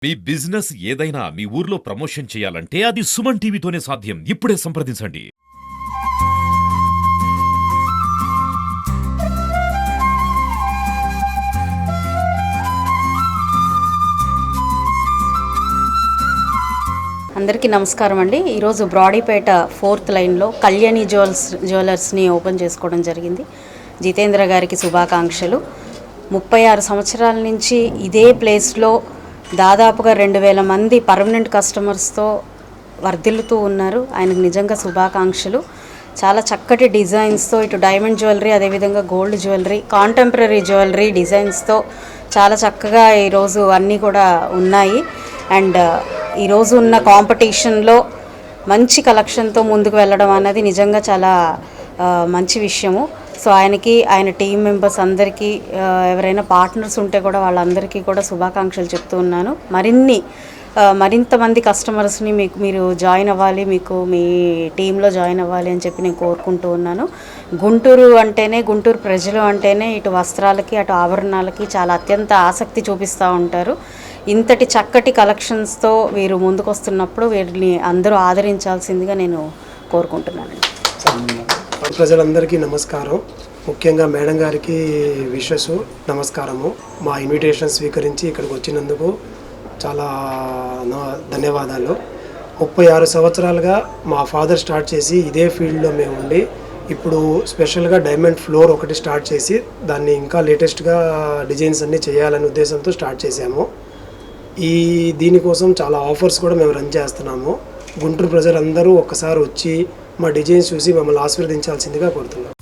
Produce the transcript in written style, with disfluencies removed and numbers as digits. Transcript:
మీ business ఏదైనా మీ ఊర్లో promotion చేయాలంటే అది సుమన్ టీవీతోనే సాధ్యం. ఇప్పుడే సంప్రదించండి. అందరికీ నమస్కారం అండి. ఈరోజు బ్రాడీపేట 4th లైన్లో కళ్యాణి జ్యువెలర్స్ని ఓపెన్ చేసుకోవడం జరిగింది. జితేంద్ర గారికి శుభాకాంక్షలు. 36 సంవత్సరాల నుంచి ఇదే ప్లేస్లో దాదాపుగా 2000 మంది పర్మనెంట్ కస్టమర్స్తో వర్ధిల్లుతూ ఉన్నారు. ఆయనకు నిజంగా శుభాకాంక్షలు. చాలా చక్కటి డిజైన్స్తో ఇటు డైమండ్ జ్యువెలరీ, అదేవిధంగా గోల్డ్ జ్యువెలరీ, కాంటెంపరీ జ్యువెలరీ డిజైన్స్తో చాలా చక్కగా ఈరోజు అన్నీ కూడా ఉన్నాయి. అండ్ ఈరోజు ఉన్న కాంపిటీషన్లో మంచి కలెక్షన్తో ముందుకు వెళ్ళడం అనేది నిజంగా చాలా మంచి విషయము. సో ఆయనకి, ఆయన టీం మెంబర్స్ అందరికీ, ఎవరైనా పార్ట్నర్స్ ఉంటే కూడా వాళ్ళందరికీ కూడా శుభాకాంక్షలు చెప్తూ ఉన్నాను. మరింతమంది కస్టమర్స్ని మీరు జాయిన్ అవ్వాలి, మీకు మీ టీంలో జాయిన్ అవ్వాలి అని చెప్పి నేను కోరుకుంటూ ఉన్నాను. గుంటూరు అంటేనే, గుంటూరు ప్రజలు అంటేనే ఇటు వస్త్రాలకి అటు ఆభరణాలకి చాలా అత్యంత ఆసక్తి చూపిస్తూ ఉంటారు. ఇంతటి చక్కటి కలెక్షన్స్తో వీరు ముందుకొస్తున్నప్పుడు వీరిని అందరూ ఆదరించాల్సిందిగా నేను కోరుకుంటున్నాను. ప్రజలందరికీ నమస్కారం. ముఖ్యంగా మేడం గారికి విషెస్ నమస్కారము. మా ఇన్విటేషన్ స్వీకరించి ఇక్కడికి వచ్చినందుకు చాలా ధన్యవాదాలు. 36 సంవత్సరాలుగా మా ఫాదర్ స్టార్ట్ చేసి ఇదే ఫీల్డ్లో మేము ఉండి ఇప్పుడు స్పెషల్గా డైమండ్ ఫ్లోర్ ఒకటి స్టార్ట్ చేసి దాన్ని ఇంకా లేటెస్ట్గా డిజైన్స్ అన్నీ చేయాలనే ఉద్దేశంతో స్టార్ట్ చేశాము. దీనికోసం చాలా ఆఫర్స్ కూడా మేము రన్ చేస్తున్నాము. గుంటూరు ప్రజలందరూ ఒక్కసారి వచ్చి మా డిజైన్స్ చూసి మమ్మల్ని ఆశీర్వదించాల్సిందిగా కోరుతున్నాం.